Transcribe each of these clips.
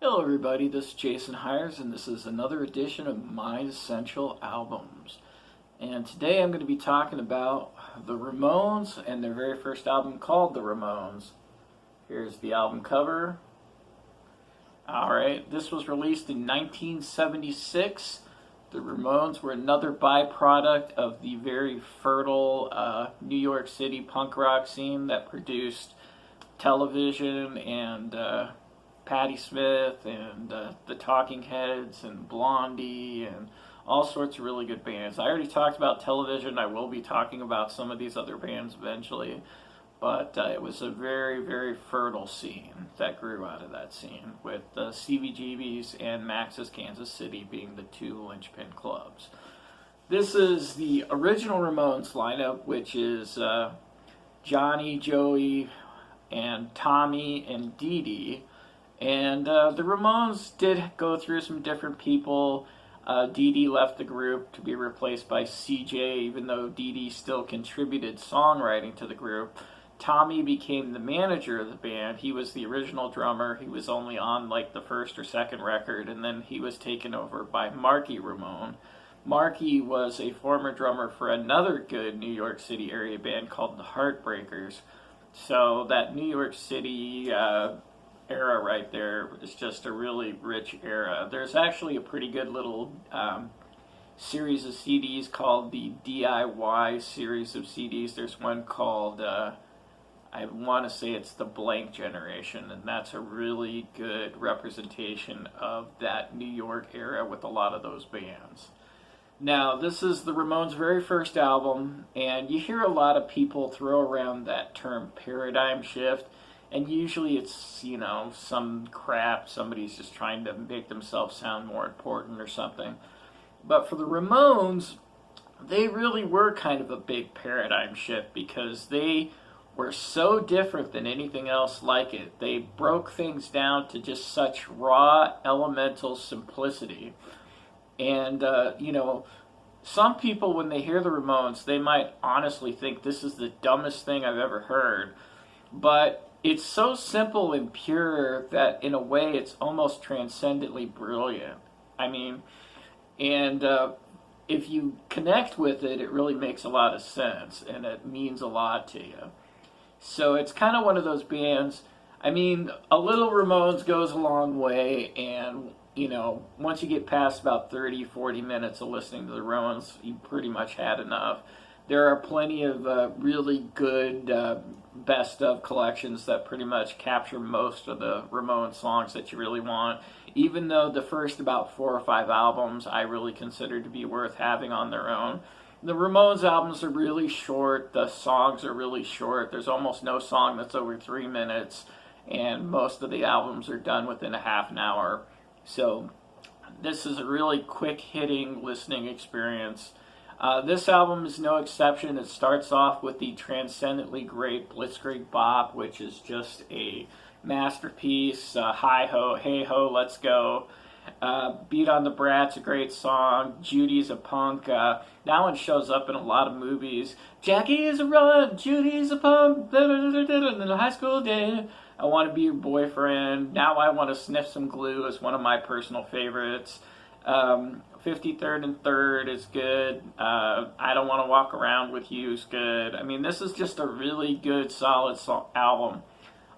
Hello everybody, this is Jason Hires and this is another edition of My Essential Albums. And today I'm going to be talking about the Ramones and their very first album called The Ramones. Here's the album cover. Alright, this was released in 1976. The Ramones were another byproduct of the very fertile New York City punk rock scene that produced Television and Patti Smith and the Talking Heads and Blondie and all sorts of really good bands. I already talked about Television. I will be talking about some of these other bands eventually. But it was a very, very fertile scene that grew out of that scene, with CBGB's and Max's Kansas City being the two linchpin clubs. This is the original Ramones lineup, which is Johnny, Joey, and Tommy, and Dee Dee. And the Ramones did go through some different people. Dee Dee left the group to be replaced by CJ, even though Dee Dee still contributed songwriting to the group. Tommy became the manager of the band. He was the original drummer. He was only on like the first or second record, and then he was taken over by Marky Ramone. Marky was a former drummer for another good New York City area band called the Heartbreakers. So that New York City era right there is just a really rich era. There's actually a pretty good little series of CDs called the DIY series of CDs. There's one called I want to say it's the Blank Generation, and that's a really good representation of that New York era with a lot of those bands. Now, this is the Ramones' very first album, and you hear a lot of people throw around that term paradigm shift, and usually it's, you know, some crap, somebody's just trying to make themselves sound more important or something. But for the Ramones, they really were kind of a big paradigm shift because they were so different than anything else like it. They broke things down to just such raw, elemental simplicity. And, you know, some people, when they hear the Ramones, they might honestly think this is the dumbest thing I've ever heard. But it's so simple and pure that, in a way, it's almost transcendently brilliant. I mean, and if you connect with it, it really makes a lot of sense, and it means a lot to you. So it's kind of one of those bands. I mean, a little Ramones goes a long way, and, you know, once you get past about 30, 40 minutes of listening to the Ramones, you pretty much had enough. There are plenty of really good best of collections that pretty much capture most of the Ramones songs that you really want, even though the first about 4 or 5 albums I really consider to be worth having on their own. The Ramones albums are really short, the songs are really short, there's almost no song that's over 3 minutes, and most of the albums are done within a half an hour. So this is a really quick-hitting listening experience. This album is no exception. It starts off with the transcendently great Blitzkrieg Bop, which is just a masterpiece. Hi-ho, hey-ho, let's go. Beat on the Brat's a great song. Judy's a punk. That one shows up in a lot of movies. Jackie is a run, Judy's a punk, in the high school day. I want to be your boyfriend. Now I want to sniff some glue is one of my personal favorites. 53rd and 3rd is good. I don't want to walk around with you is good. I mean, this is just a really good, solid album.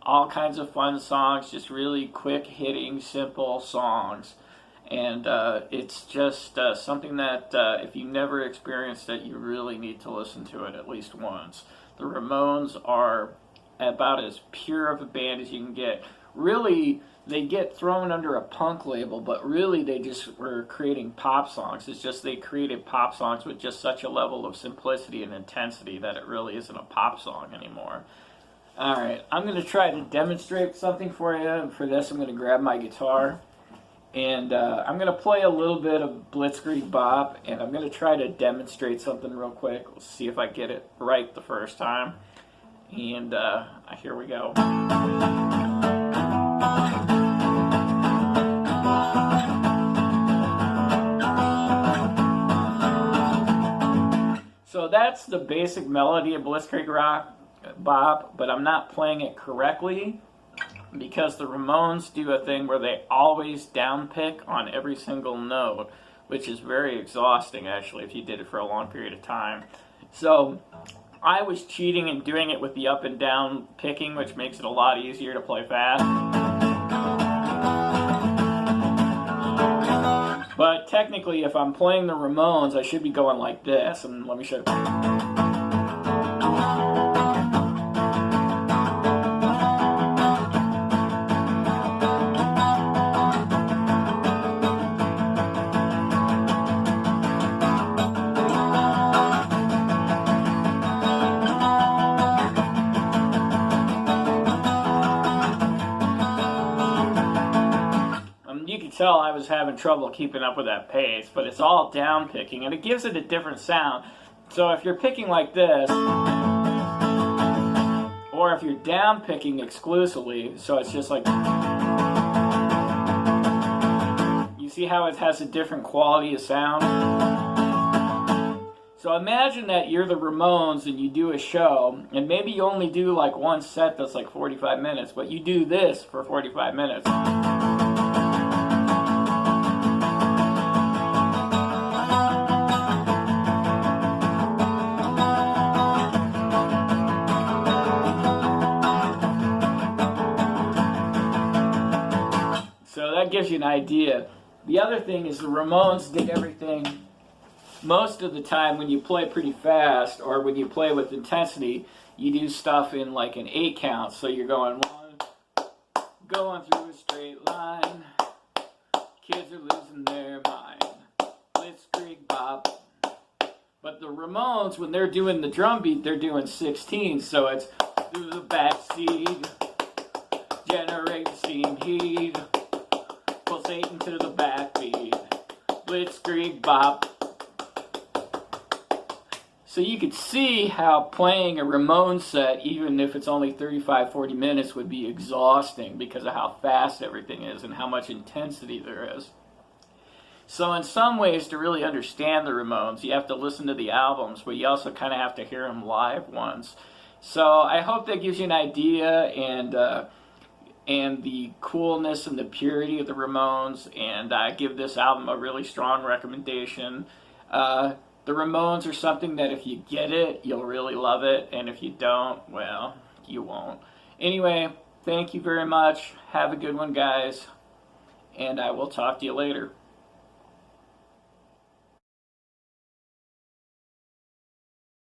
All kinds of fun songs, just really quick hitting, simple songs. And it's just something that if you never experienced it, you really need to listen to it at least once. The Ramones are about as pure of a band as you can get. Really, they get thrown under a punk label, but really they just were creating pop songs. It's just they created pop songs with just such a level of simplicity and intensity that it really isn't a pop song anymore. Alright, I'm going to try to demonstrate something for you, and for this I'm going to grab my guitar, and I'm going to play a little bit of Blitzkrieg Bop, and I'm going to try to demonstrate something real quick. We'll see if I get it right the first time, and here we go. So that's the basic melody of Blitzkrieg Bop, but I'm not playing it correctly. because the Ramones do a thing where they always downpick on every single note, which is very exhausting, actually, if you did it for a long period of time. So I was cheating and doing it with the up and down picking, which makes it a lot easier to play fast. But technically, if I'm playing the Ramones, I should be going like this, and let me show you. You could tell I was having trouble keeping up with that pace, but it's all down picking, and it gives it a different sound. So if you're picking like this, or if you're down picking exclusively, so it's just like, you see how it has a different quality of sound? So imagine that you're the Ramones and you do a show, and maybe you only do like one set that's like 45 minutes, but you do this for 45 minutes. So that gives you an idea. The other thing is the Ramones did everything most of the time when you play pretty fast or when you play with intensity, you do stuff in like an 8 count. So you're going going through a straight line. Kids are losing their mind. Blitzkrieg Bop. But the Ramones, when they're doing the drum beat, they're doing 16. So it's through the backseat, generate steam heat, pulsating to the backbeat, Blitzkrieg Bop. So you could see how playing a Ramones set, even if it's only 35-40 minutes, would be exhausting because of how fast everything is and how much intensity there is. So in some ways, to really understand the Ramones, you have to listen to the albums, but you also kind of have to hear them live once. So I hope that gives you an idea and the coolness and the purity of the Ramones, and I give this album a really strong recommendation. The Ramones are something that if you get it, you'll really love it, and if you don't, well, you won't. Anyway, thank you very much. Have a good one, guys, and I will talk to you later.